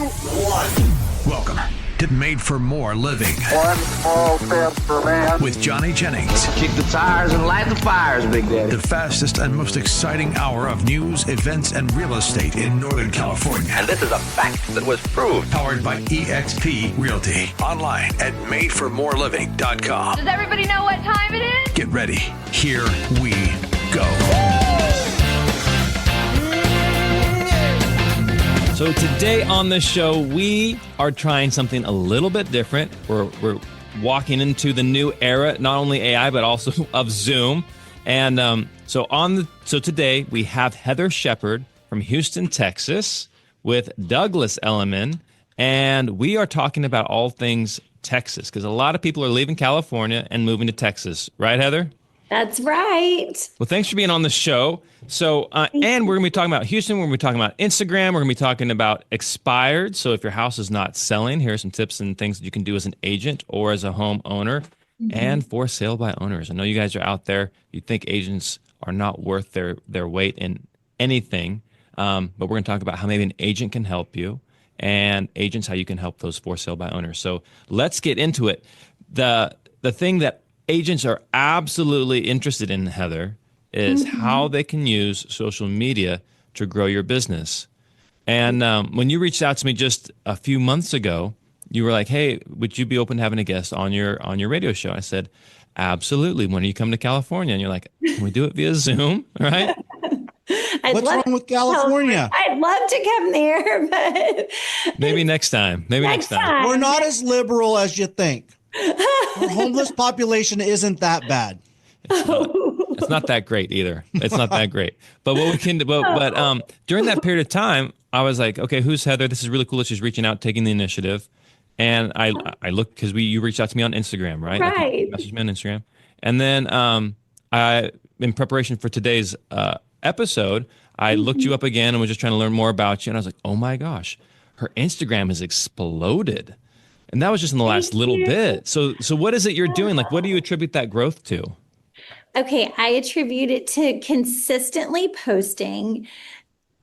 1. Welcome to Made for More Living. One small step for man. With Johnny Jennings. Kick the tires and light the fires, Big Daddy. The fastest and most exciting hour of news, events, and real estate in Northern California. And this is a fact that was proved. Powered by eXp Realty. Online at madeformoreliving.com. Does everybody know what time it is? Get ready. Here we go. So today on the show, we are trying something a little bit different. We're walking into the new era, not only AI, but also of Zoom. And so today we have Heather Shepard from Houston, Texas, with Douglas Elliman. And we are talking about all things Texas, because a lot of people are leaving California and moving to Texas. Right, Heather? That's right. Well, thanks for being on the show. So, and we're going to be talking about Houston. We're going to be talking about Instagram. We're going to be talking about expired. So if your house is not selling, here are some tips and things that you can do as an agent or as a homeowner, and for sale by owners. I know you guys are out there. You think agents are not worth their weight in anything. But we're going to talk about how maybe an agent can help you, and agents, how you can help those for sale by owners. So let's get into it. The thing that agents are absolutely interested in, Heather, is how they can use social media to grow your business. And when you reached out to me just a few months ago, you were like, "Hey, would you be open to having a guest on your radio show?" I said, "Absolutely. When you come to California?" And you're like, "Can we do it via Zoom?" Right? What's wrong with California? I'd love to come there, but maybe next time. Maybe next time. We're not as liberal as you think. Our homeless population isn't that bad. It's not that great either. It's not that great. But what we can do, but during that period of time, I was like, okay, who's Heather? This is really cool that she's reaching out, taking the initiative. And I looked, because you reached out to me on Instagram, right? Right. You messaged me on Instagram. And then in preparation for today's episode, I looked you up again and was just trying to learn more about you. And I was like, oh my gosh, her Instagram has exploded. And that was just in the last little bit. So what is it you're doing? Like, what do you attribute that growth to? okay, I attribute it to consistently posting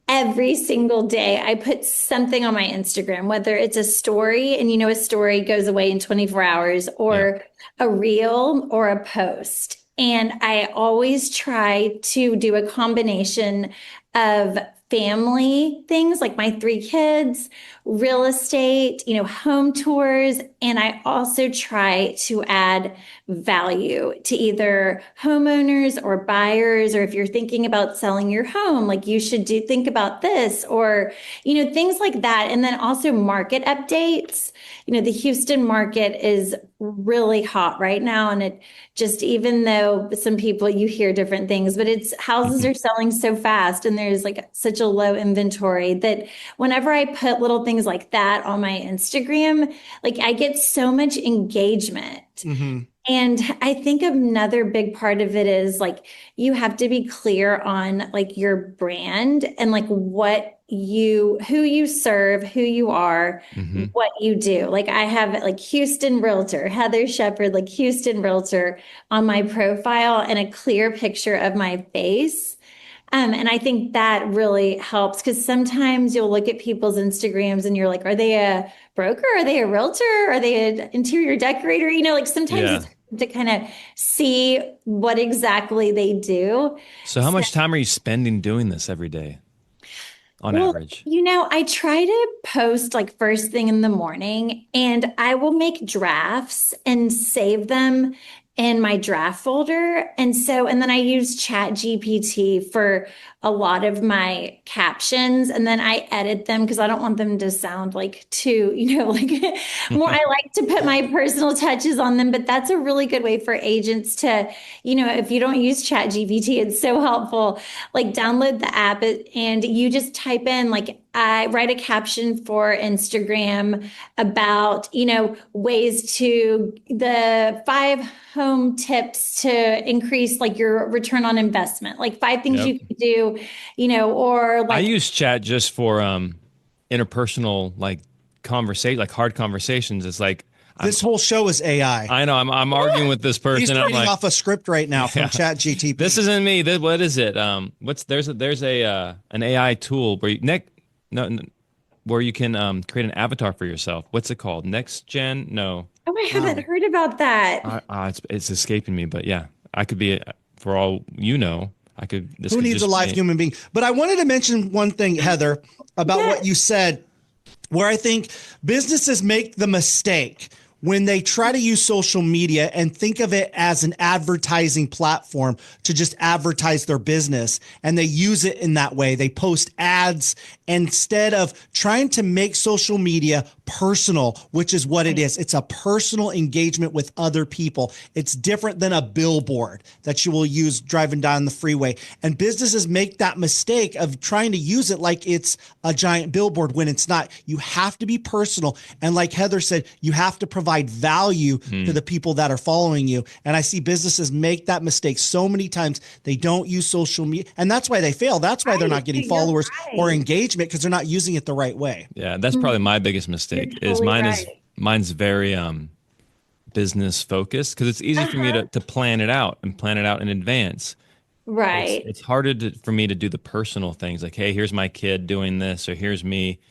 every single day. I put something on my Instagram, whether it's a story, and a story goes away in 24 hours, or a reel or a post. And I always try to do a combination of family things like my 3 kids, real estate, home tours. And I also try to add value to either homeowners or buyers, or if you're thinking about selling your home, like you should think about this, or, things like that. And then also market updates. The Houston market is really hot right now. And it just, even though some people, you hear different things, but houses are selling so fast and there's like such a low inventory that whenever I put little things like that on my Instagram, like I get so much engagement. Mm-hmm. And I think another big part of it is like, you have to be clear on like your brand and like who you serve, who you are, mm-hmm. what you do. Like I have like Houston Realtor, Heather Shepard, like Houston Realtor on my profile, and a clear picture of my face. And I think that really helps, because sometimes you'll look at people's Instagrams and you're like, are they a broker? Are they a realtor? Are they an interior decorator? Like sometimes it's hard to kind of see what exactly they do. So how much time are you spending doing this every day on average? I try to post like first thing in the morning, and I will make drafts and save them in my draft folder. And then I use Chat GPT for a lot of my captions, and then I edit them because I don't want them to sound like too, like more. I like to put my personal touches on them, but that's a really good way for agents to, if you don't use Chat GPT, it's so helpful. Like download the app and you just type in, like, I write a caption for Instagram about, ways to the 5 home tips to increase like your return on investment, like 5 things you can do, or like. I use chat just for interpersonal, like conversation, like hard conversations. It's like, this whole show is AI. I know. I'm arguing with this person. He's trading I'm like, off a script right now from Chat GPT. This isn't me. What is it? There's an AI tool where where you can create an avatar for yourself. What's it called? Next Gen? No. Oh, I haven't heard about that. It's escaping me, but yeah, I could be, for all you know, I could. This Who could needs just a live be- human being? But I wanted to mention one thing, Heather, about what you said, where I think businesses make the mistake when they try to use social media and think of it as an advertising platform to just advertise their business. And they use it in that way. They post ads instead of trying to make social media personal, which is what it is. It's a personal engagement with other people. It's different than a billboard that you will use driving down the freeway. And businesses make that mistake of trying to use it like it's a giant billboard when it's not. You have to be personal. And like Heather said, you have to provide value to the people that are following you. And I see businesses make that mistake so many times. They don't use social media, and that's why they fail. That's why they're not getting followers or engagement, because they're not using it the right way. Yeah, that's probably my biggest mistake. Mine's very business focused, because it's easy for me to plan it out in advance. Right. It's harder for me to do the personal things, like, hey, here's my kid doing this, or here's me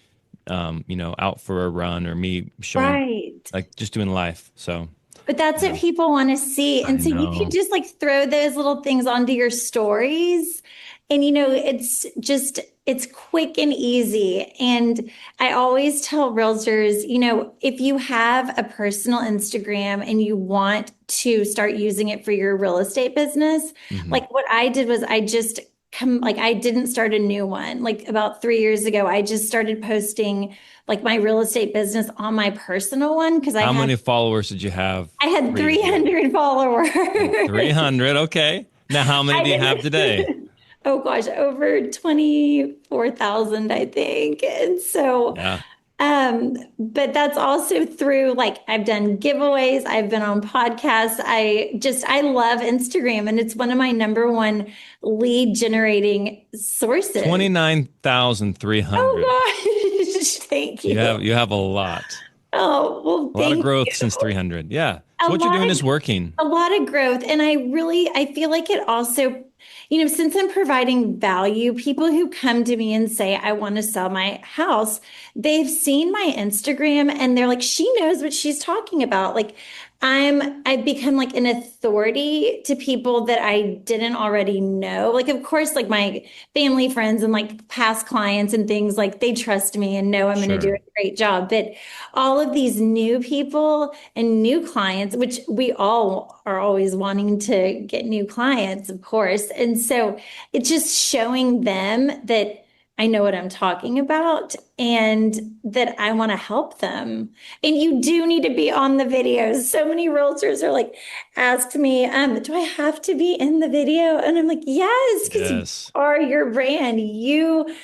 out for a run, or me showing, like, just doing life. So, but that's what people want to see. And so you can just like throw those little things onto your stories, and it's quick and easy. And I always tell realtors, if you have a personal Instagram and you want to start using it for your real estate business, like what I did was I didn't start a new one. Like about 3 years ago, I just started posting like my real estate business on my personal one, because how many followers did you have? I had 300 followers. 300, okay. Now, how many do you have today? Oh gosh, over 24,000, I think. And so, but that's also through, like, I've done giveaways, I've been on podcasts. I love Instagram, and it's one of my number one lead generating sources. 29,300. Oh gosh, thank you. You have a lot. Oh, well, a lot of growth since 300. Yeah. So what you're doing is working. A lot of growth. And I feel like it also, since I'm providing value, people who come to me and say, I want to sell my house, they've seen my Instagram and they're like, she knows what she's talking about. Like, I've become like an authority to people that I didn't already know. Like, of course, like my family, friends, and like past clients and things, like they trust me and know I'm going to do a great job. But all of these new people and new clients, which we all are always wanting to get new clients, of course. And so it's just showing them that I know what I'm talking about and that I want to help them. And you do need to be on the videos. So many realtors are like, ask me, do I have to be in the video? And I'm like, yes, because you are your brand. You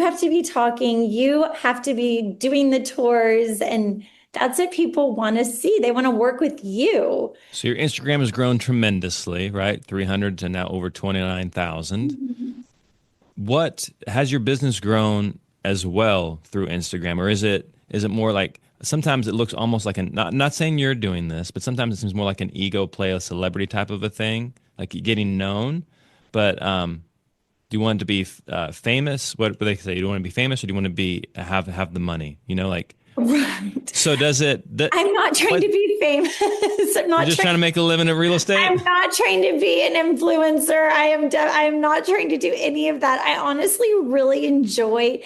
have to be talking. You have to be doing the tours, and that's what people want to see. They want to work with you. So your Instagram has grown tremendously, right? 300 to now over 29,000. What has your business grown as well through Instagram, or is it more like, sometimes it looks almost like not saying you're doing this, but sometimes it seems more like an ego play, a celebrity type of a thing, like getting known. But do you want to be famous? What do they say? You don't want to be famous, or do you want to be have the money? Like. Right. So does it? I'm not trying to be famous. I'm just trying to make a living in real estate. I'm not trying to be an influencer. I am not trying to do any of that. I honestly really enjoy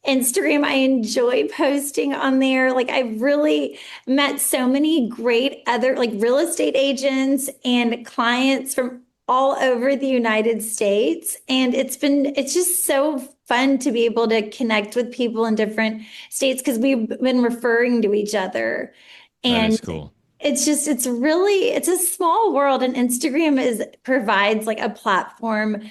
Instagram. I enjoy posting on there. Like, I've really met so many great other like real estate agents and clients from all over the United States. And it's just so fun to be able to connect with people in different states, because we've been referring to each other. And that is cool. It's a small world, and Instagram provides like a platform.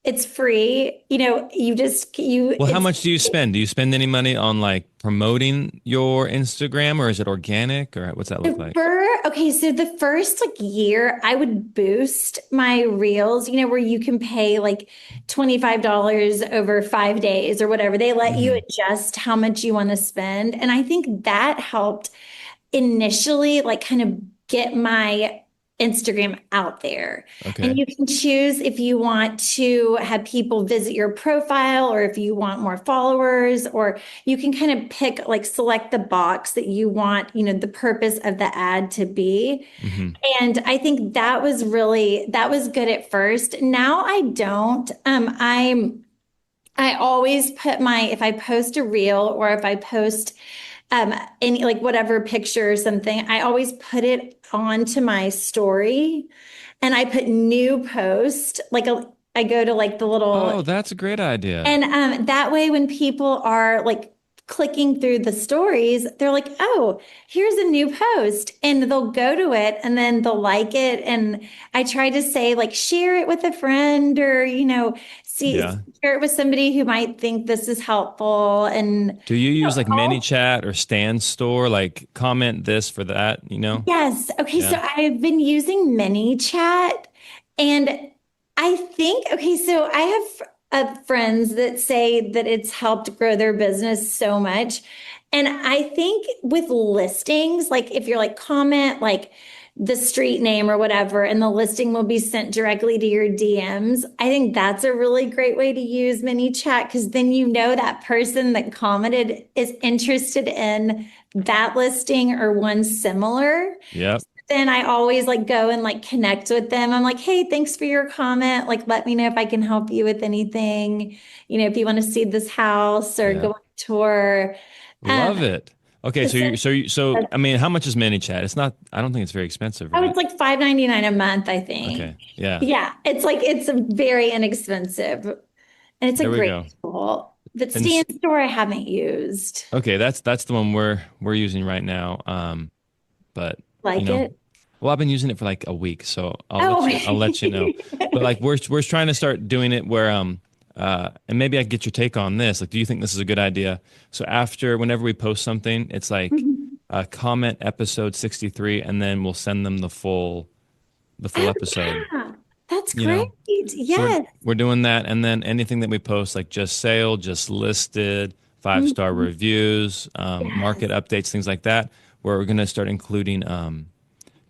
It's free. Well, how much do you spend? Do you spend any money on like promoting your Instagram, or is it organic, or what's that look like? So the first like year, I would boost my reels, where you can pay like $25 over 5 days or whatever. They let you adjust how much you want to spend. And I think that helped initially like kind of get my Instagram out there. Okay. And you can choose if you want to have people visit your profile or if you want more followers, or you can kind of pick, like select the box that you want, the purpose of the ad to be. Mm-hmm. And I think that was good at first. Now I don't. I always put if I post a reel or if I post any like whatever picture or something, I always put it onto my story and I put new post, I go to like the little. Oh, that's a great idea. And that way when people are like clicking through the stories, they're like, oh, here's a new post, and they'll go to it and then they'll like it. And I try to say like, share it with a friend or, share it with somebody who might think this is helpful. And do you use like ManyChat or Stan Store, like comment this for that, Yes. Okay. Yeah. So I've been using ManyChat, and I think, so I have friends that say that it's helped grow their business so much. And I think with listings, like if you're like comment like the street name or whatever, and the listing will be sent directly to your DMs. I think that's a really great way to use ManyChat, because then that person that commented is interested in that listing or one similar. Yep. Then I always like go and like connect with them. I'm like, hey, thanks for your comment. Like, let me know if I can help you with anything. If you want to see this house or go on a tour. Love it. Okay, so I mean, how much is ManyChat? It's not. I don't think it's very expensive. Right? Oh, it's like $5.99 a month, I think. Okay. Yeah. Yeah, it's very inexpensive, and it's a great tool. But Stan Store I haven't used. Okay, that's the one we're using right now. But it. Well, I've been using it for like a week, so I'll let you know. But like we're trying to start doing it where and maybe I can get your take on this. Like, do you think this is a good idea? So whenever we post something, it's like comment episode 63, and then we'll send them the full episode. Yeah. That's great. Yes. So we're doing that, and then anything that we post, like just sale, just listed, 5-star reviews, market updates, things like that, where we're going to start including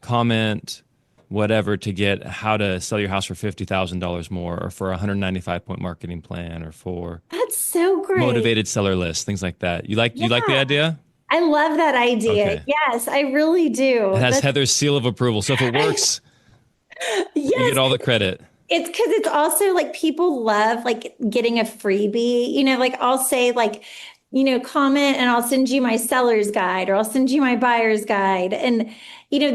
comment, whatever, to get how to sell your house for $50,000 more, or for a 195-point marketing plan, or for that's so great motivated seller list, things like that. You like the idea? I love that idea. Okay. Yes, I really do. It has Heather's seal of approval, so if it works, you get all the credit. It's because it's also like people love like getting a freebie. Like I'll say like, comment and I'll send you my seller's guide, or I'll send you my buyer's guide. And,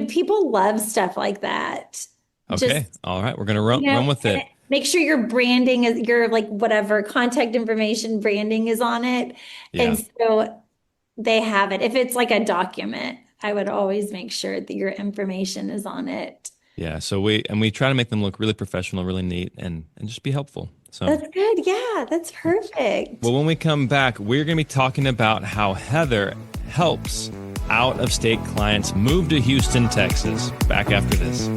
people love stuff like that. Okay. All right. We're going to run with it. Make sure your branding is your like whatever contact information branding is on it. Yeah. And so they have it. If it's like a document, I would always make sure that your information is on it. Yeah. So we try to make them look really professional, really neat, and just be helpful. So that's good. Yeah, that's perfect. Well, when we come back, we're going to be talking about how Heather helps out-of-state clients move to Houston, Texas. Back after this.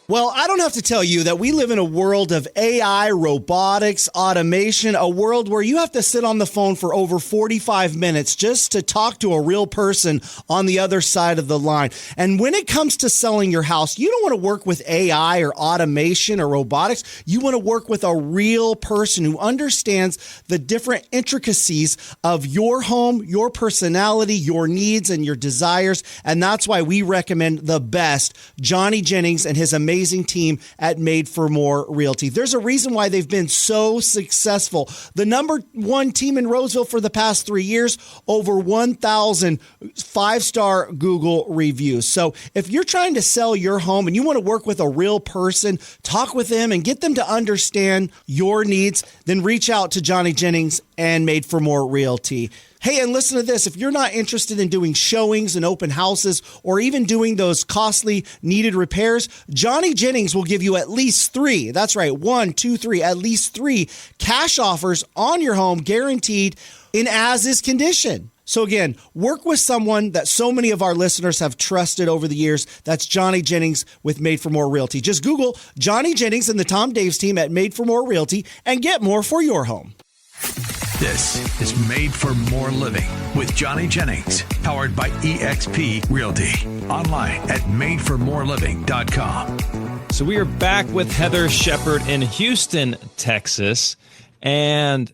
Well, I don't have to tell you that we live in a world of AI, robotics, automation, a world where you have to sit on the phone for over 45 minutes just to talk to a real person on the other side of the line. And when it comes to selling your house, you don't want to work with AI or automation or robotics. You want to work with a real person who understands the different intricacies of your home, your personality, your needs, and your desires. And that's why we recommend the best, Johnny Jennings and his amazing team at Made for More Realty. There's a reason why they've been so successful. The number one team in Roseville for the past 3 years, over 1,000 5-star Google reviews. So if you're trying to sell your home and you want to work with a real person, talk with them and get them to understand your needs, then reach out to Johnny Jennings and Made for More Realty. Hey, and listen to this. If you're not interested in doing showings and open houses, or even doing those costly needed repairs, Johnny Jennings will give you at least 3. That's right. 1, 2, 3, at least 3 cash offers on your home, guaranteed in as-is condition. So again, work with someone that so many of our listeners have trusted over the years. That's Johnny Jennings with Made for More Realty. Just Google Johnny Jennings and the Tom Daves team at Made for More Realty and get more for your home. This is Made for More Living with Johnny Jennings, powered by eXp Realty. Online at madeformoreliving.com. So we are back with Heather Shepard in Houston, Texas. And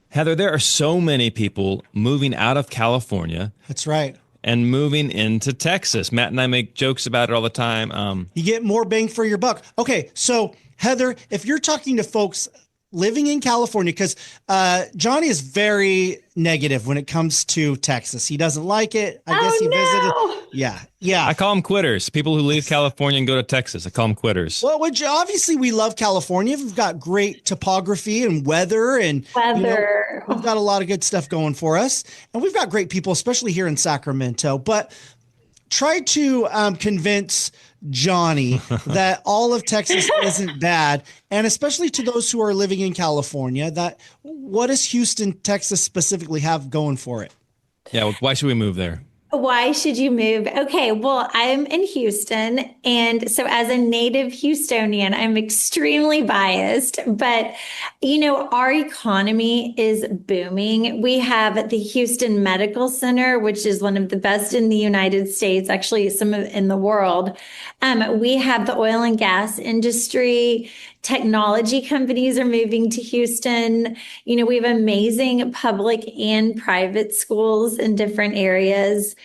Heather, there are so many people moving out of California. That's right. And moving into Texas. Matt and I make jokes about it all the time. You get more bang for your buck. Okay, so Heather, if you're talking to folks living in California, because Johnny is very negative when it comes to Texas. He doesn't like it. I guess he visited. Yeah. I call them quitters. People who leave California and go to Texas. I call them quitters. Well, obviously we love California. We've got great topography and weather, and we've got a lot of good stuff going for us. And we've got great people, especially here in Sacramento. But try to convince Johnny that all of Texas isn't bad, and especially to those who are living in California, that what does Houston, Texas specifically have going for it? Yeah, why should we move there? Why should you move? Okay, well, I'm in Houston. And so as a native Houstonian, I'm extremely biased. But, our economy is booming. We have the Houston Medical Center, which is one of the best in the United States, actually some in the world. We have the oil and gas industry. Technology companies are moving to Houston. We have amazing public and private schools in different areas.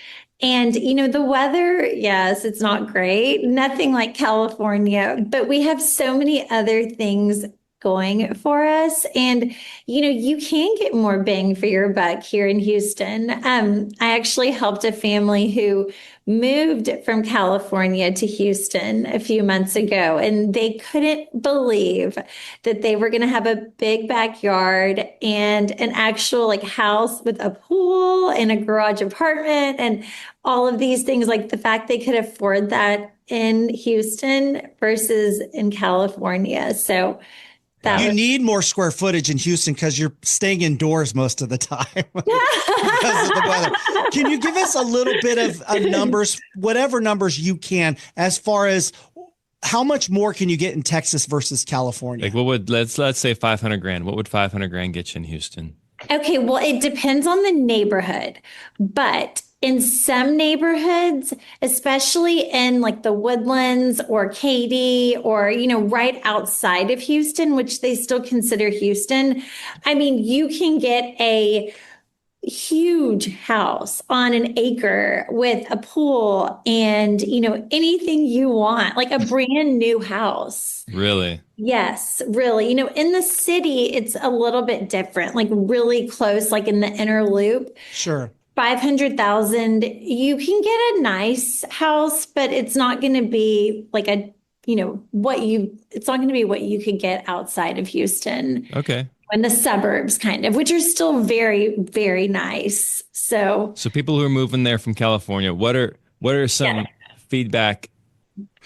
And, the weather, yes, it's not great. Nothing like California, but we have so many other things going for us. And, you can get more bang for your buck here in Houston. I actually helped a family who moved from California to Houston a few months ago, and they couldn't believe that they were going to have a big backyard and an actual house with a pool and a garage apartment and all of these things, like the fact they could afford that in Houston versus in California. So you need more square footage in Houston because you're staying indoors most of the time because of the weather. Can you give us a little bit of numbers, whatever numbers you can, as far as how much more can you get in Texas versus California? Like what would, let's say 500 grand. What would 500 grand get you in Houston? Okay, well, it depends on the neighborhood, but in some neighborhoods, especially in the Woodlands or Katy or, right outside of Houston, which they still consider Houston, I mean, you can get a huge house on an acre with a pool and, anything you want, like a brand new house. Really? Yes, really. In the city, it's a little bit different, really close, in the inner loop. Sure. 500,000, you can get a nice house, but it's not going to be it's not going to be what you could get outside of Houston. Okay. In the suburbs, kind of, which are still very, very nice. So people who are moving there from California, what are some feedback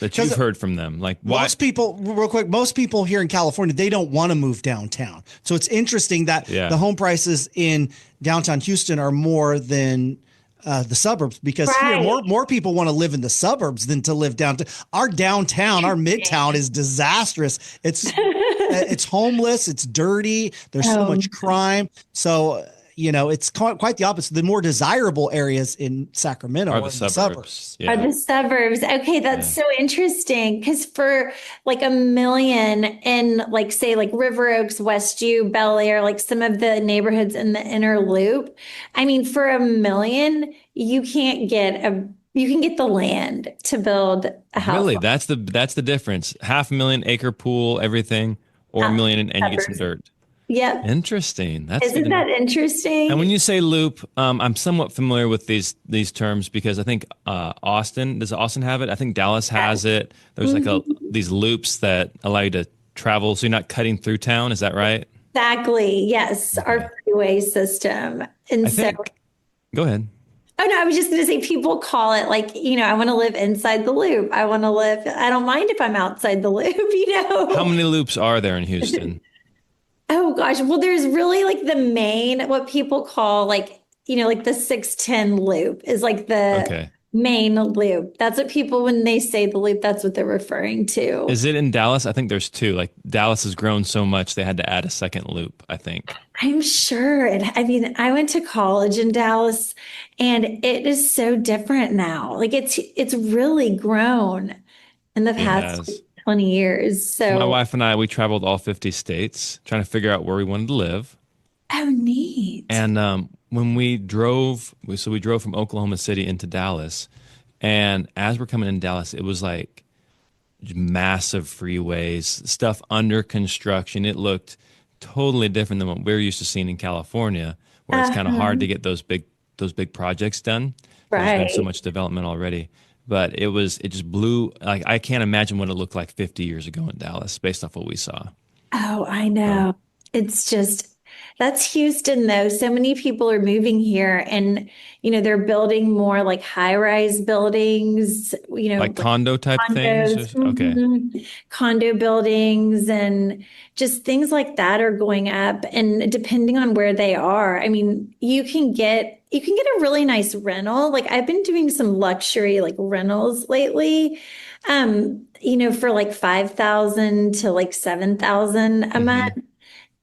that you've heard from them? Like most people, real quick, most people here in California, they don't want to move downtown. So it's interesting that the home prices in downtown Houston are more than the suburbs, because here more people want to live in the suburbs than to live downtown. Our downtown, our midtown is disastrous. It's homeless. It's dirty. There's so much crime. So, it's quite the opposite. The more desirable areas in Sacramento are the suburbs. Are the suburbs. Okay, that's so interesting, because for $1 million in say River Oaks, Westview, Bel Air, some of the neighborhoods in the inner loop, I mean, for $1 million, you can get the land to build a house. Really? That's the difference. 500,000 acre pool, everything, or $1 million and you get some dirt. Yep. Interesting. Isn't that interesting? And when you say loop, I'm somewhat familiar with these terms, because I think does Austin have it? I think Dallas has it. There's these loops that allow you to travel, so you're not cutting through town. Is that right? Exactly. Yes. Okay. Our freeway system. And go ahead. Oh, no, I was just going to say, people call it I want to live inside the loop. I don't mind if I'm outside the loop, How many loops are there in Houston? Oh, gosh. Well, there's really the main, what people call the 610 loop is Main loop. That's what people, when they say the loop, that's what they're referring to. Is it in Dallas? I think there's two. Like Dallas has grown so much, they had to add a second loop, I think. I'm sure. And I mean, I went to college in Dallas and it is so different now. Like it's really grown in the past has. 20 years. So My wife and I, we traveled all 50 states trying to figure out where we wanted to live. oh, neat. And when we drove, we drove from Oklahoma City into Dallas. And as we're coming in Dallas, it was like massive freeways, stuff under construction. It looked totally different than what we're used to seeing in California, where it's kind of hard to get those big projects done. There's been so much development already. But it just blew, like, I can't imagine what it looked like 50 years ago in Dallas based off what we saw. Oh, I know. It's just, that's Houston though. So many people are moving here and, they're building more like high-rise buildings, Like condo type things? condos, Okay. condo buildings and just things like that are going up. And depending on where they are, I mean, you can get a really nice rental. Like I've been doing some luxury like rentals lately, for like 5,000 to like 7,000 a month.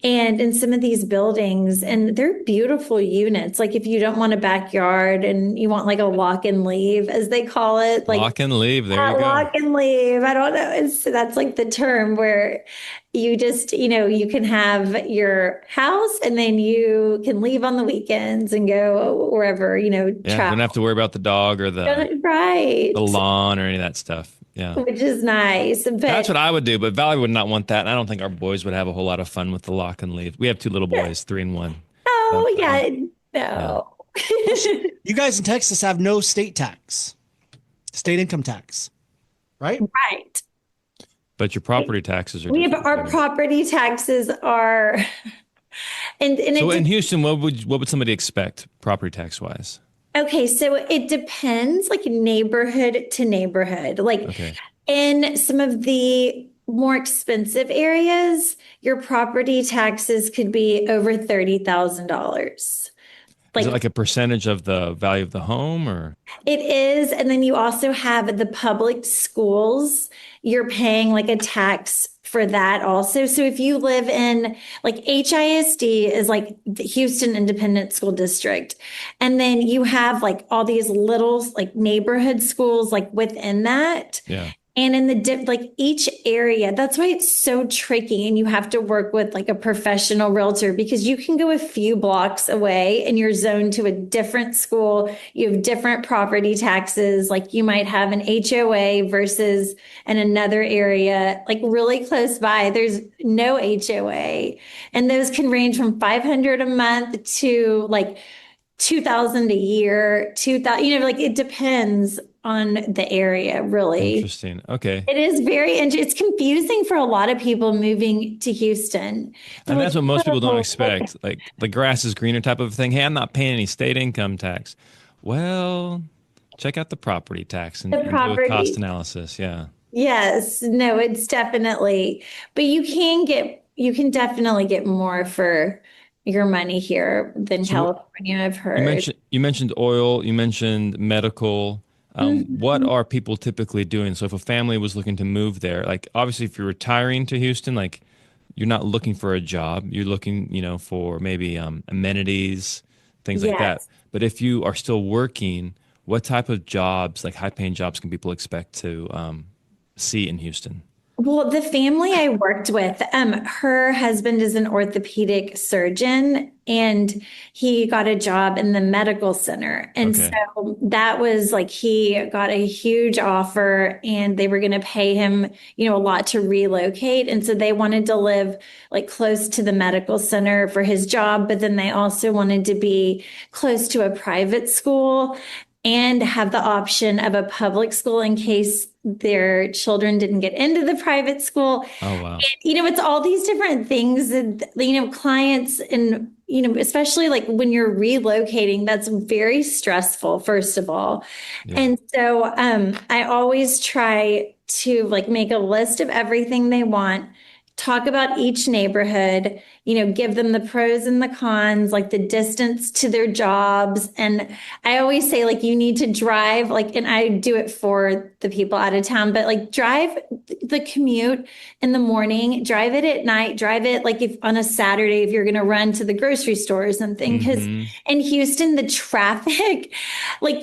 And in some of these buildings, and they're beautiful units. Like if you don't want a backyard and you want like a lock and leave, as they call it, like Lock and leave. There you go. lock and leave. I don't know. That's like the term where you just, you can have your house and then you can leave on the weekends and go wherever, Yeah, travel. don't have to worry about the dog or Right. the lawn or any of that stuff. Yeah. Which is nice. But That's what I would do, but Valerie would not want that. And I don't think our boys would have a whole lot of fun with the lock and leave. We have two little boys, 3 and 1. oh, So, yeah. No. You guys in Texas have no state income tax, right? Right. But your property taxes are We have different. our property taxes are, and So it in Houston, what would somebody expect property tax wise? okay, so it depends, like neighborhood to neighborhood. Like Okay. in some of the more expensive areas, your property taxes could be over $30,000. Is it like a percentage of the value of the home or? It is. And then you also have the public schools. You're paying like a tax for that also. So if you live in like HISD is like the Houston Independent School District. And then you have like all these little like neighborhood schools like within that. Yeah. And in the like each area, that's why it's so tricky. And you have to work with like a professional realtor because you can go a few blocks away and you're zoned to a different school. You have different property taxes. Like you might have an HOA versus in another area, like really close by, there's no HOA. And those can range from 500 a month to like 2,000 a year, 2,000, like it depends on the area, really. Interesting. Okay. It is very interesting. It's confusing for a lot of people moving to Houston. And that's what most people don't "Oh, expect. Like the grass is greener type of thing. Hey, I'm not paying any state income tax. Well, check out the property tax and do a cost analysis. Yeah. Yes, no, it's definitely, but you can definitely get more for your money here than California, I've heard. You mentioned oil, you mentioned medical. What are people typically doing? So if a family was looking to move there, like obviously if you're retiring to Houston, like you're not looking for a job, you're looking, for maybe amenities, things like that. Yes. But if you are still working, what type of jobs, like high paying jobs, can people expect to see in Houston? Well, the family I worked with, her husband is an orthopedic surgeon and he got a job in the medical center. And Okay. so that was like, he got a huge offer and they were going to pay him, a lot to relocate. And so they wanted to live like close to the medical center for his job, but then they also wanted to be close to a private school and have the option of a public school in case their children didn't get into the private school. Oh, wow. And, it's all these different things that, clients and, especially like when you're relocating, that's very stressful, first of all. Yeah. And so I always try to like make a list of everything they want talk about each neighborhood, give them the pros and the cons, like the distance to their jobs. And I always say, like, you need to drive, like, and I do it for the people out of town, but like drive the commute in the morning, drive it at night, drive it like if on a Saturday, if you're going to run to the grocery store or something. Because in Houston, the traffic, like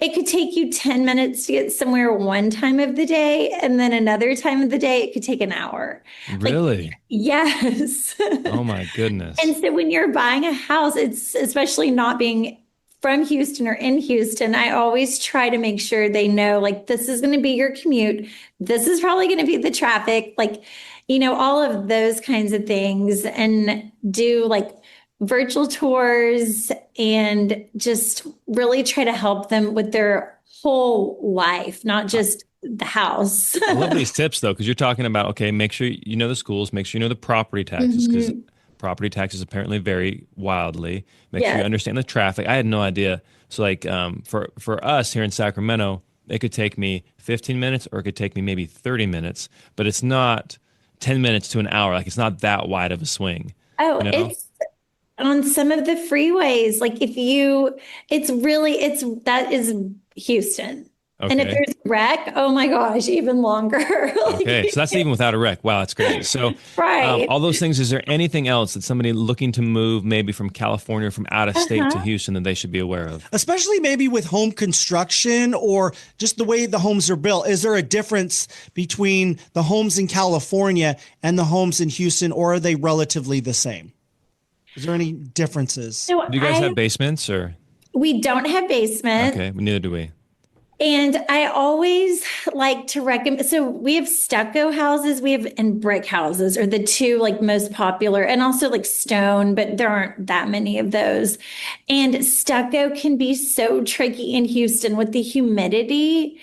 it could take you 10 minutes to get somewhere one time of the day, and then another time of the day, it could take an hour. Really? Yes. Oh my goodness. And so when you're buying a house, it's especially not being from Houston or in Houston, I always try to make sure they know, like, this is going to be your commute. This is probably going to be the traffic, like, all of those kinds of things, and do like virtual tours and just really try to help them with their whole life, not just the house. I love these tips though, because you're talking about, okay, make sure you know the schools, make sure you know the property taxes, because property taxes apparently vary wildly. Make sure you understand the traffic. I had no idea. So like for us here in Sacramento, it could take me 15 minutes or it could take me maybe 30 minutes, but it's not 10 minutes to an hour. Like, it's not that wide of a swing. Oh, it's on some of the freeways. Like that is Houston. Okay. And if there's a wreck, oh my gosh, even longer. Okay, so that's even without a wreck. Wow, that's great. So right. All those things, is there anything else that somebody looking to move maybe from California or from out of state to Houston that they should be aware of? Especially maybe with home construction or just the way the homes are built. Is there a difference between the homes in California and the homes in Houston, or are they relatively the same? Is there any differences? So do you guys have basements or? We don't have basements. Okay, neither do we. And I always like to recommend, so we have stucco houses, and brick houses are the two like most popular, and also like stone, but there aren't that many of those. And stucco can be so tricky in Houston with the humidity.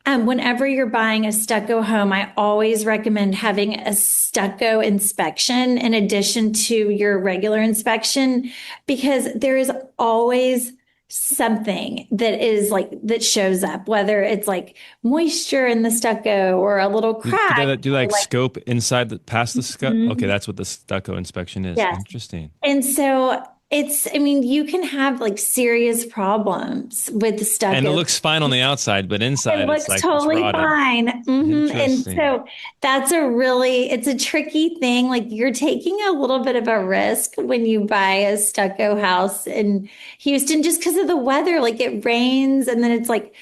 Whenever you're buying a stucco home, I always recommend having a stucco inspection in addition to your regular inspection, because there is always something that shows up, whether it's like moisture in the stucco or a little crack. Do like scope inside past the stucco? Okay, that's what the stucco inspection is. Yes. Interesting. And so you can have like serious problems with the stucco. And it looks fine on the outside, but inside it looks it's like totally fine. And so that's it's a tricky thing. Like, you're taking a little bit of a risk when you buy a stucco house in Houston, just because of the weather. Like, it rains and then it's like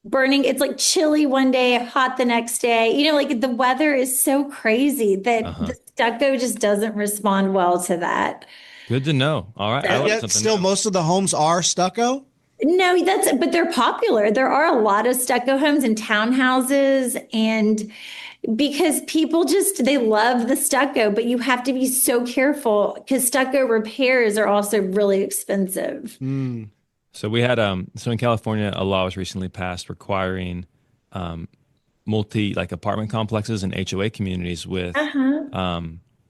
burning. It's like chilly one day, hot the next day. Like, the weather is so crazy that the stucco just doesn't respond well to that. Good to know. All right. Yet still, most of the homes are stucco? No, but they're popular. There are a lot of stucco homes and townhouses, and because people they love the stucco, but you have to be so careful because stucco repairs are also really expensive. So we had so in California, a law was recently passed requiring like apartment complexes and HOA communities with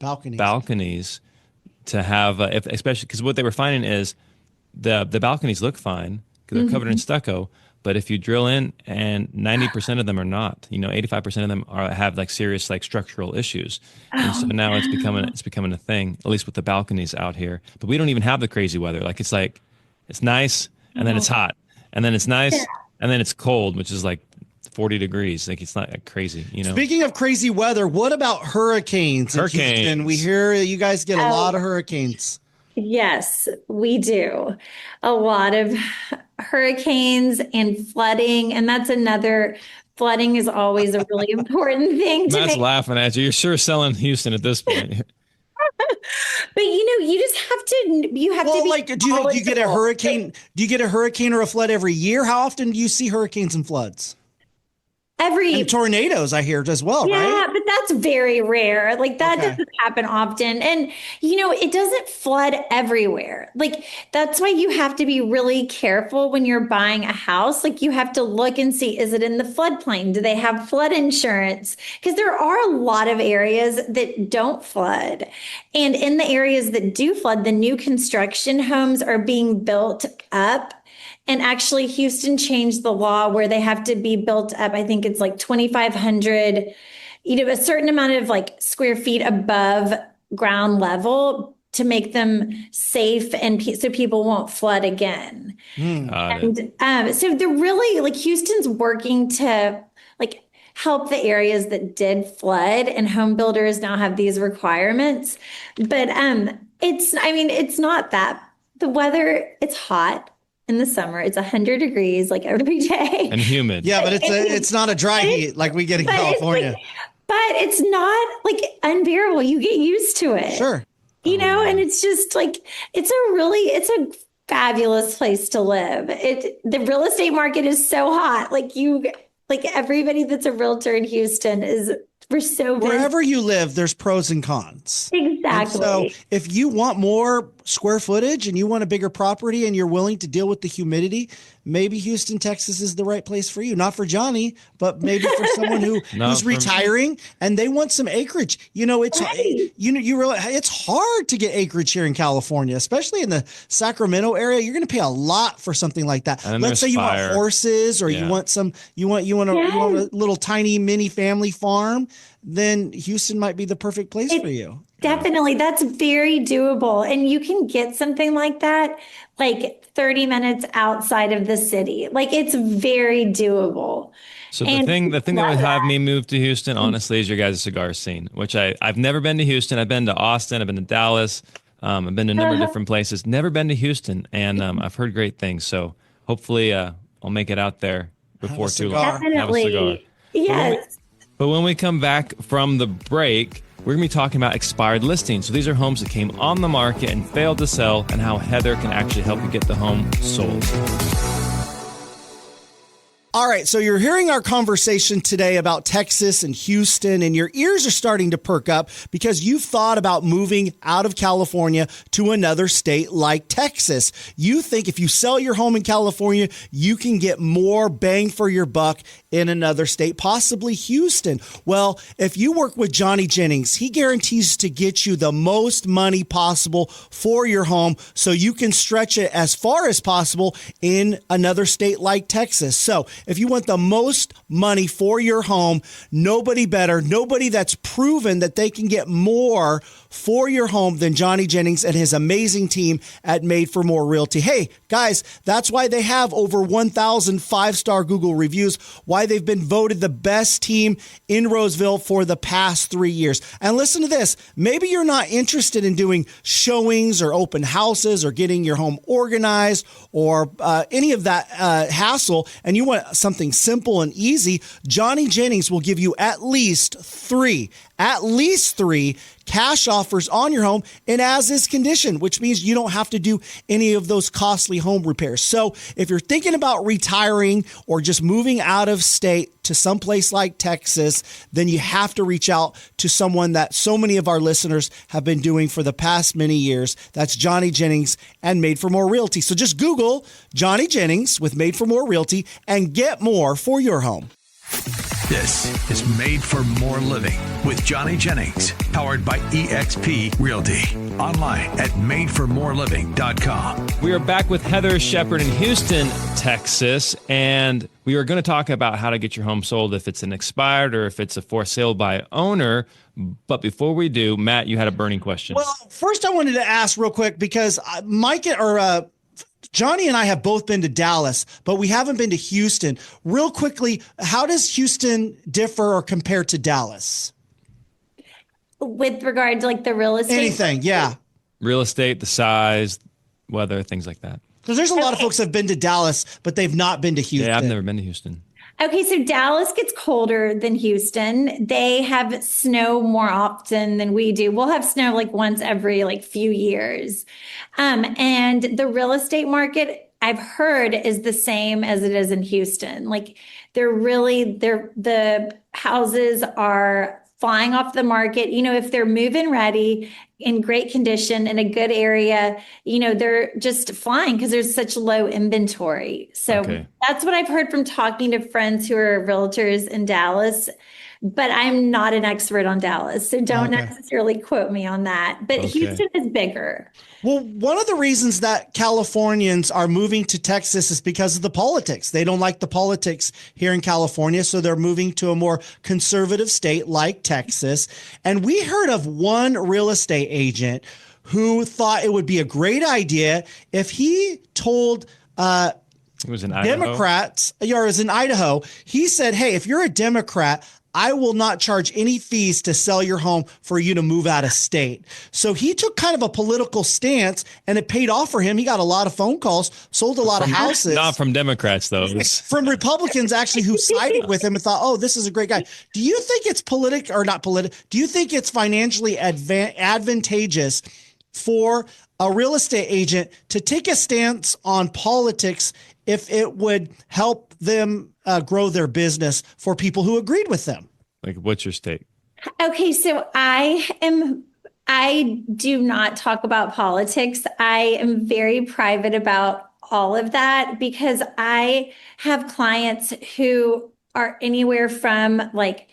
balconies to have, especially because what they were finding is the balconies look fine because they're covered in stucco, but if you drill in, and 90% of them are not, 85% of them have like serious like structural issues, and so now it's becoming a thing, at least with the balconies out here. But we don't even have the crazy weather. Like, it's nice and then it's hot, and then it's nice and then it's cold, which is like 40 degrees. Like, it's not crazy, Speaking of crazy weather, what about hurricanes? In Houston? We hear you guys get a lot of hurricanes. Yes, we do. A lot of hurricanes and flooding. And flooding is always a really important thing. Matt's laughing at you. You're sure selling Houston at this point. But you just have to be like, do you get a hurricane? Do you get a hurricane or a flood every year? How often do you see hurricanes and floods? And tornadoes, I hear, as well, right? Yeah, but that's very rare. Like, that doesn't happen often. And, it doesn't flood everywhere. Like, that's why you have to be really careful when you're buying a house. Like, you have to look and see, is it in the floodplain? Do they have flood insurance? Because there are a lot of areas that don't flood. And in the areas that do flood, the new construction homes are being built up. And actually, Houston changed the law where they have to be built up. I think it's like 2,500, a certain amount of like square feet above ground level to make them safe and so people won't flood again. So they're really like Houston's working to like help the areas that did flood, and home builders now have these requirements. But it's not that the weather, it's hot in the summer. It's 100 degrees like every day. And humid. Yeah, but it's not a dry heat like we get in California. But it's not like unbearable. You get used to it. Sure. And it's just like, it's a fabulous place to live. The real estate market is so hot. Like everybody that's a realtor in Houston we're so busy. Wherever you live, there's pros and cons. Exactly. And so if you want more square footage and you want a bigger property and you're willing to deal with the humidity, maybe Houston, Texas is the right place for you. Not for Johnny, but maybe for someone who's retiring and they want some acreage. It's it's hard to get acreage here in California, especially in the Sacramento area. You're going to pay a lot for something like that. Let's say you want horses or you want a little tiny mini family farm, then Houston might be the perfect place for you. Definitely. That's very doable. And you can get something like that, like 30 minutes outside of the city. Like it's very doable. So the thing that would have me move to Houston, honestly, is your guys' cigar scene, which I've never been to Houston. I've been to Austin. I've been to Dallas. I've been to a number of different places. Never been to Houston. And I've heard great things. So hopefully I'll make it out there before too long. Definitely. Have a cigar. Yes. But when we come back from the break, we're going to be talking about expired listings. So these are homes that came on the market and failed to sell, and how Heather can actually help you get the home sold. All right, so you're hearing our conversation today about Texas and Houston, and your ears are starting to perk up because you've thought about moving out of California to another state like Texas. You think if you sell your home in California, you can get more bang for your buck in another state, possibly Houston. Well, if you work with Johnny Jennings, he guarantees to get you the most money possible for your home so you can stretch it as far as possible in another state like Texas. So if you want the most money for your home, nobody better, nobody that's proven that they can get more for your home than Johnny Jennings and his amazing team at Made for More Realty. Hey, guys, that's why they have over 1,000 five-star Google reviews, why they've been voted the best team in Roseville for the past 3 years. And listen to this. Maybe you're not interested in doing showings or open houses or getting your home organized or any of that hassle, and you want something simple and easy. Johnny Jennings will give you at least three cash offers on your home in as-is condition, which means you don't have to do any of those costly home repairs. So if you're thinking about retiring or just moving out of state to someplace like Texas, then you have to reach out to someone that so many of our listeners have been doing for the past many years. That's Johnny Jennings and Made for More Realty. So just Google Johnny Jennings with Made for More Realty and get more for your home. This is Made for More Living with Johnny Jennings, powered by eXp Realty. Online at madeformoreliving.com. We are back with Heather Shepard in Houston, Texas, and we are going to talk about how to get your home sold if it's an expired or if it's a for sale by owner. But before we do, Matt, you had a burning question. Well, first I wanted to ask real quick because Johnny and I have both been to Dallas, but we haven't been to Houston. Real quickly, how does Houston differ or compare to Dallas? With regard to like the real estate? Anything, yeah. Real estate, the size, weather, things like that. Because there's a lot of folks that have been to Dallas, but they've not been to Houston. Yeah, I've never been to Houston. Okay, so Dallas gets colder than Houston. They have snow more often than we do. We'll have snow like once every few years. And the real estate market, I've heard, is the same as it is in Houston. Like the houses are flying off the market. If they're move-in ready, in great condition, in a good area, they're just flying because there's such low inventory. So That's what I've heard from talking to friends who are realtors in Dallas. but I'm not an expert on Dallas. So don't Okay. necessarily quote me on that. But Okay. Houston is bigger. Well, one of the reasons that Californians are moving to Texas is because of the politics. They don't like the politics here in California, so they're moving to a more conservative state like Texas. And we heard of one real estate agent who thought it would be a great idea if he told It was in Idaho. Democrats, or it was in Idaho. He said, hey, if you're a Democrat, I will not charge any fees to sell your home for you to move out of state. So he took kind of a political stance, and it paid off for him. He got a lot of phone calls, sold a lot of houses. Not from Democrats, though. It was- From Republicans actually who sided with him and thought, oh, this is a great guy. Do you think it's do you think it's financially advantageous for a real estate agent to take a stance on politics if it would help them grow their business for people who agreed with them? Like, what's your stake? Okay, so I do not talk about politics. I am very private about all of that because I have clients who are anywhere from like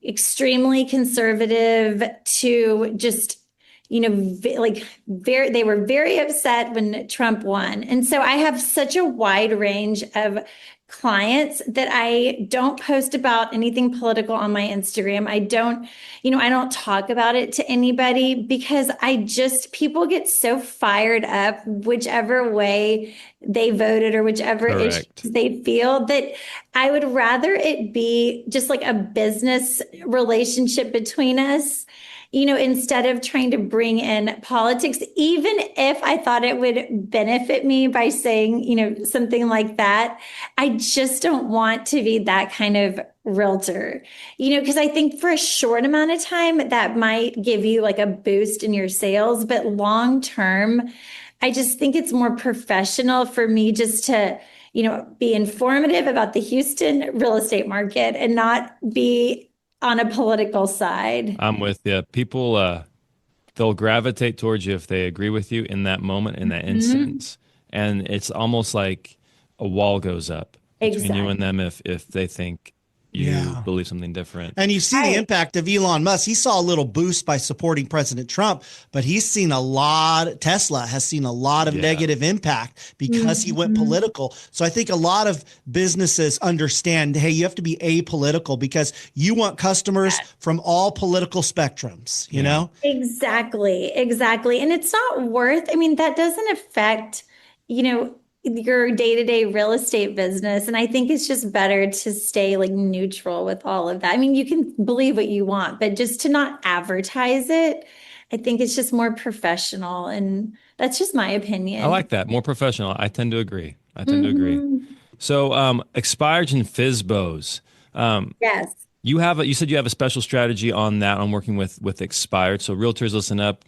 extremely conservative to just, they were very upset when Trump won. And so I have such a wide range of clients that I don't post about anything political on my Instagram. I don't talk about it to anybody because people get so fired up whichever way they voted or whichever issues they feel, that I would rather it be just like a business relationship between us, instead of trying to bring in politics, even if I thought it would benefit me by saying, something like that. I just don't want to be that kind of realtor, because I think for a short amount of time that might give you like a boost in your sales, but long term, I just think it's more professional for me just to, be informative about the Houston real estate market and not be on a political side. I'm with you. People, they'll gravitate towards you if they agree with you in that moment, in that instance. And it's almost like a wall goes up between you and them if they think you believe something different. And you see the impact of Elon Musk. He saw a little boost by supporting President Trump, but Tesla has seen a lot of negative impact because he went political. So I think a lot of businesses understand, hey, you have to be apolitical because you want customers from all political spectrums, you know? Exactly. And it's not that doesn't affect, your day-to-day real estate business. And I think it's just better to stay like neutral with all of that. You can believe what you want, but just to not advertise it, I think it's just more professional. And that's just my opinion. I like that. More professional. I tend to agree. So expireds and FSBOs. Yes. You said you have a special strategy on that, on working with expired. So realtors listen up,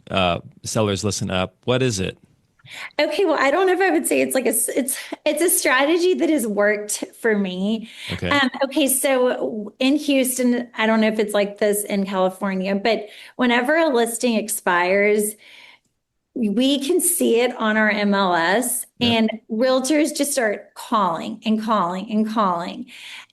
sellers listen up. What is it? Okay, well, I don't know if I would say it's a strategy that has worked for me. Okay. So in Houston, I don't know if it's like this in California, but whenever a listing expires, we can see it on our MLS and realtors just start calling and calling and calling.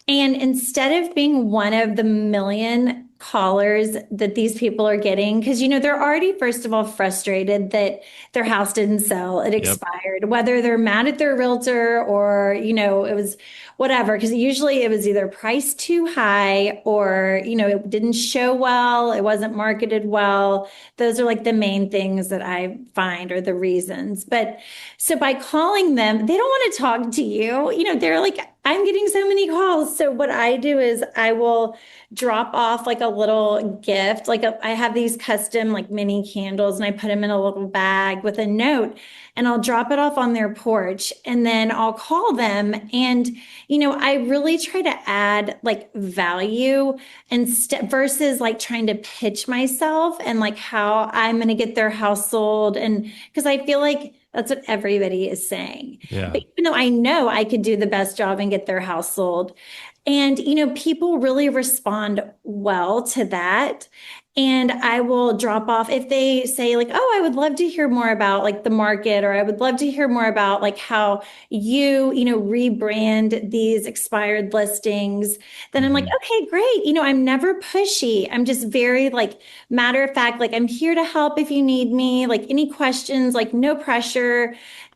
And instead of being one of the million callers that these people are getting, because they're already first of all frustrated that their house didn't sell, it expired, whether they're mad at their realtor or it was whatever, because usually it was either priced too high or it didn't show well, it wasn't marketed well. Those are like the main things that I find are the reasons. But so by calling them, they don't want to talk to you. They're like, I'm getting so many calls. So what I do is I will drop off like a little gift. I have these custom like mini candles and I put them in a little bag with a note and I'll drop it off on their porch and then I'll call them. And, I really try to add like value versus like trying to pitch myself and like how I'm going to get their house sold. And because I feel like that's what everybody is saying. Yeah. But even though I know I could do the best job and get their house sold, And, people really respond well to that. And I will drop off if they say like, oh, I would love to hear more about like the market, or I would love to hear more about like how you rebrand these expired listings. Then I'm like, okay, great. I'm never pushy. I'm just very like matter of fact, like I'm here to help if you need me, like any questions, like no pressure.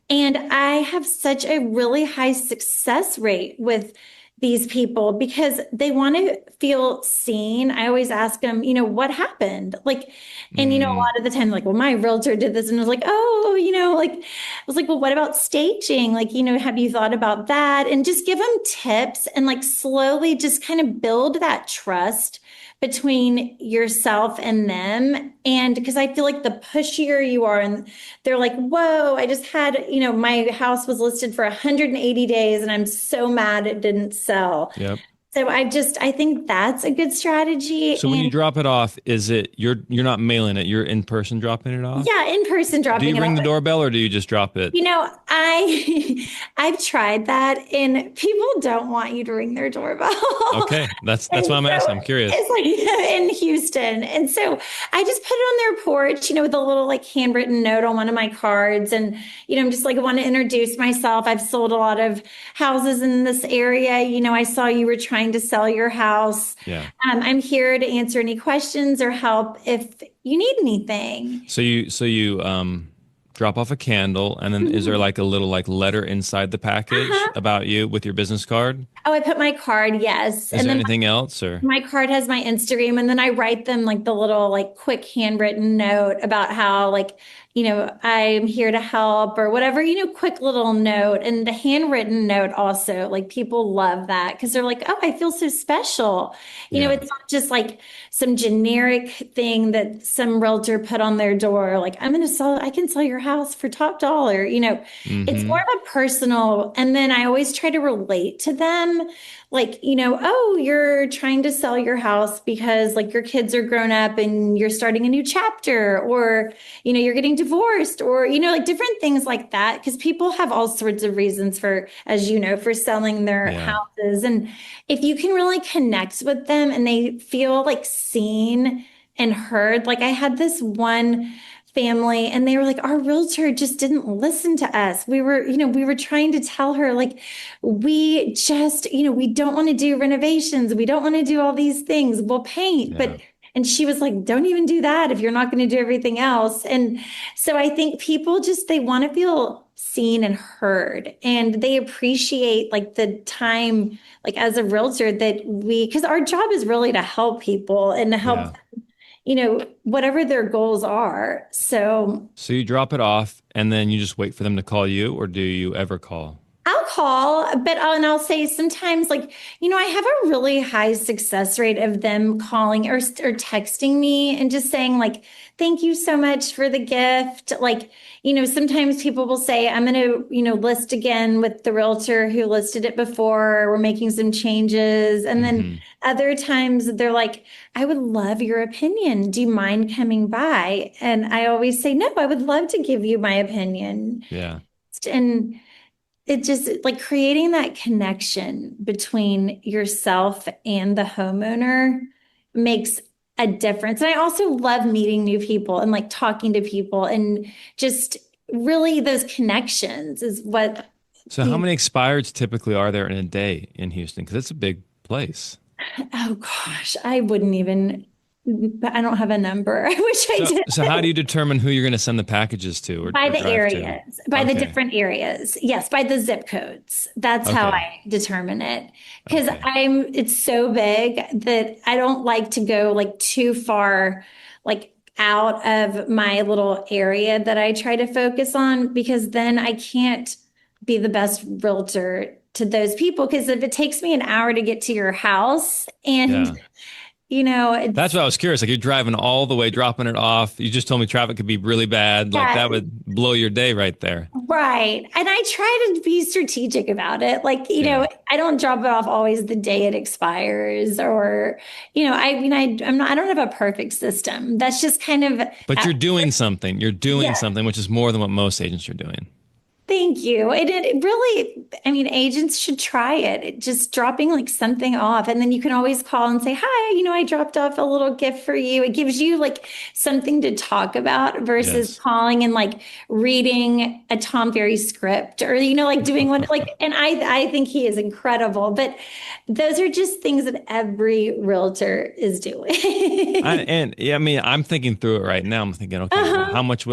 And I have such a really high success rate with these people because they want to feel seen. I always ask them, what happened? Like, and a lot of the time, like, well, my realtor did this, and I was like, oh, like, I was like, well, what about staging? Like, have you thought about that? And just give them tips and like slowly just kind of build that trust between yourself and them. And because I feel like the pushier you are, and they're like, whoa, I just had, my house was listed for 180 days and I'm so mad it didn't sell. Yep. So I think that's a good strategy. So when you drop it off, is it you're not mailing it, you're in person dropping it off? Yeah, in person dropping it off. Do you ring the doorbell or do you just drop it? I've tried that, and people don't want you to ring their doorbell. Okay, that's why I'm asking. I'm curious. It's like in Houston, and so I just put it on their porch, with a little like handwritten note on one of my cards, and I'm just like, I want to introduce myself. I've sold a lot of houses in this area. I saw you were trying to sell your house. Yeah. I'm here to answer any questions or help if you need anything. So you drop off a candle, and then is there like a little like letter inside the package about you with your business card? Oh, I put my card, yes. Is there anything else, or? My card has my Instagram, and then I write them like the little like quick handwritten note about how like, I'm here to help or whatever, quick little note. And the handwritten note also, like people love that because they're like, oh, I feel so special. It's not just like some generic thing that some realtor put on their door. Like, I can sell your house for top dollar. It's more of a personal. And then I always try to relate to them. Like, oh, you're trying to sell your house because like your kids are grown up and you're starting a new chapter, or, you're getting divorced, or, like different things like that. Because people have all sorts of reasons for, as for selling their houses. And if you can really connect with them and they feel like seen and heard, like I had this one family and they were like, our realtor just didn't listen to us. We were trying to tell her like, we just, we don't want to do renovations. We don't want to do all these things. We'll paint, and she was like, don't even do that if you're not going to do everything else. And so I think people they want to feel seen and heard, and they appreciate like the time, like as a realtor that because our job is really to help people and to help whatever their goals are. So you drop it off and then you just wait for them to call you, or do you ever call? I'll call, but I'll say sometimes like, I have a really high success rate of them calling or texting me and just saying like, thank you so much for the gift. Like, sometimes people will say, I'm going to, list again with the realtor who listed it before. We're making some changes. And then other times they're like, I would love your opinion. Do you mind coming by? And I always say, no, I would love to give you my opinion. Yeah. And it just like creating that connection between yourself and the homeowner makes a difference. And I also love meeting new people and like talking to people, and just really those connections is what. So how many expireds typically are there in a day in Houston? Because it's a big place. Oh gosh, I don't have a number. I wish I did. So how do you determine who you're going to send the packages to? By the areas, by the different areas. Yes, by the zip codes. That's how I determine it. Because it's so big that I don't like to go like too far, like out of my little area that I try to focus on, because then I can't be the best realtor to those people. Because if it takes me an hour to get to your house and that's what I was curious. Like you're driving all the way, dropping it off. You just told me traffic could be really bad. Like that would blow your day right there. Right. And I try to be strategic about it. Like, I don't drop it off always the day it expires, or, I don't have a perfect system. That's just kind of. But you're doing something. You're doing something, which is more than what most agents are doing. Thank you. It really, I mean, agents should try it. Just dropping like something off. And then you can always call and say, hi, I dropped off a little gift for you. It gives you like something to talk about versus calling and like reading a Tom Ferry script or, like doing one like, and I think he is incredible, but those are just things that every realtor is doing. I'm thinking through it right now. I'm thinking, okay, well, how much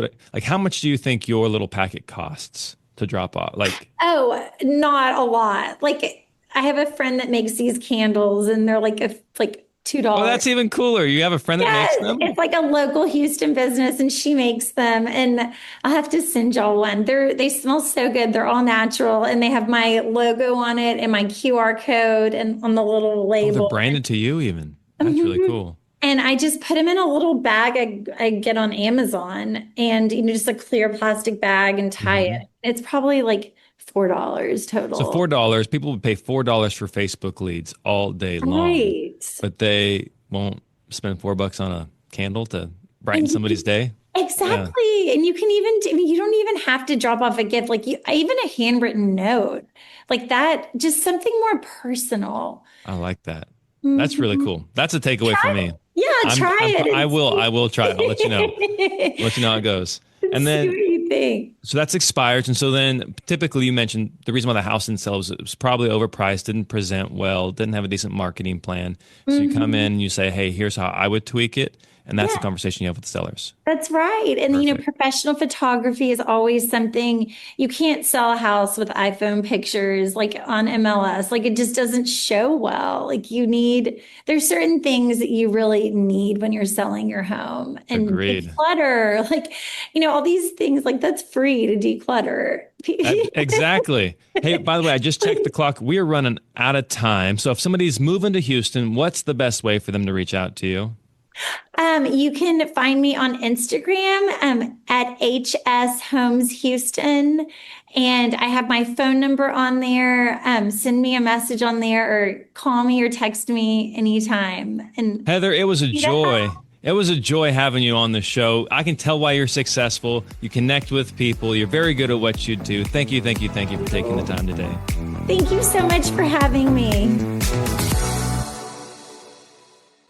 how much do you think your little packet costs to drop off? Oh, not a lot. Like I have a friend that makes these candles and they're like $2. Oh, that's even cooler. You have a friend that makes them? It's like a local Houston business and she makes them. And I'll have to send y'all one. They smell so good. They're all natural and they have my logo on it and my QR code and on the little label. They're branded to you even. That's really cool. And I just put them in a little bag I get on Amazon and, just a clear plastic bag and tie it. It's probably like $4 total. So $4, people would pay $4 for Facebook leads all day long. Right. But they won't spend $4 on a candle to brighten somebody's day. Exactly. Yeah. And you can you don't even have to drop off a gift. Like even a handwritten note like that, just something more personal. I like that. That's really cool. That's a takeaway for me. Yeah, try it. I will try it. I'll let you know. Let you know how it goes. And then, see what you think. So that's expired. And so then typically you mentioned the reason why the house didn't sell was it was probably overpriced, didn't present well, didn't have a decent marketing plan. So you come in and you say, hey, here's how I would tweak it. And that's the conversation you have with the sellers. That's right. And, professional photography is always something you can't sell a house with iPhone pictures like on MLS. Like it just doesn't show well. Like there's certain things that you really need when you're selling your home. And declutter, all these things, like that's free to declutter. Exactly. Hey, by the way, I just checked the clock. We are running out of time. So if somebody's moving to Houston, what's the best way for them to reach out to you? You can find me on Instagram at HS Homes Houston, and I have my phone number on there. Send me a message on there, or call me or text me anytime. And Heather, it was a joy. It was a joy having you on the show. I can tell why you're successful. You connect with people. You're very good at what you do. Thank you for taking the time today. Thank you so much for having me.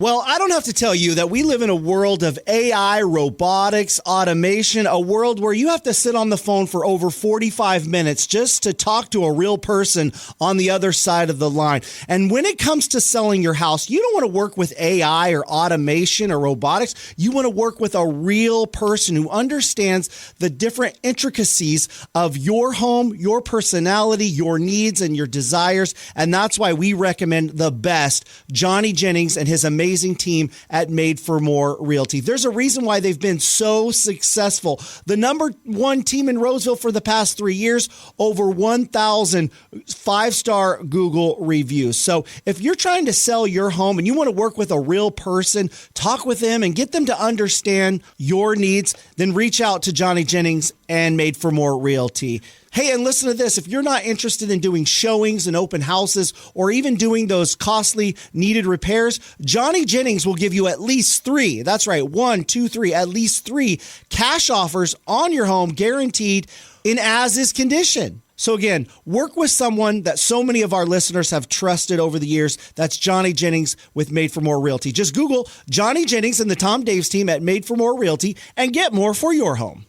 Well, I don't have to tell you that we live in a world of AI, robotics, automation, a world where you have to sit on the phone for over 45 minutes just to talk to a real person on the other side of the line. And when it comes to selling your house, you don't want to work with AI or automation or robotics. You want to work with a real person who understands the different intricacies of your home, your personality, your needs, and your desires. And that's why we recommend the best, Johnny Jennings and his amazing team at Made for More Realty. There's a reason why they've been so successful. The number one team in Roseville for the past 3 years, over 1,000 five-star Google reviews. So if you're trying to sell your home and you want to work with a real person, talk with them and get them to understand your needs, then reach out to Johnny Jennings and Made for More Realty. Hey, and listen to this. If you're not interested in doing showings and open houses or even doing those costly needed repairs, Johnny Jennings will give you at least 3. That's right. 1, 2, 3, at least 3 cash offers on your home guaranteed in as-is condition. So again, work with someone that so many of our listeners have trusted over the years. That's Johnny Jennings with Made for More Realty. Just Google Johnny Jennings and the Tom Daves team at Made for More Realty and get more for your home.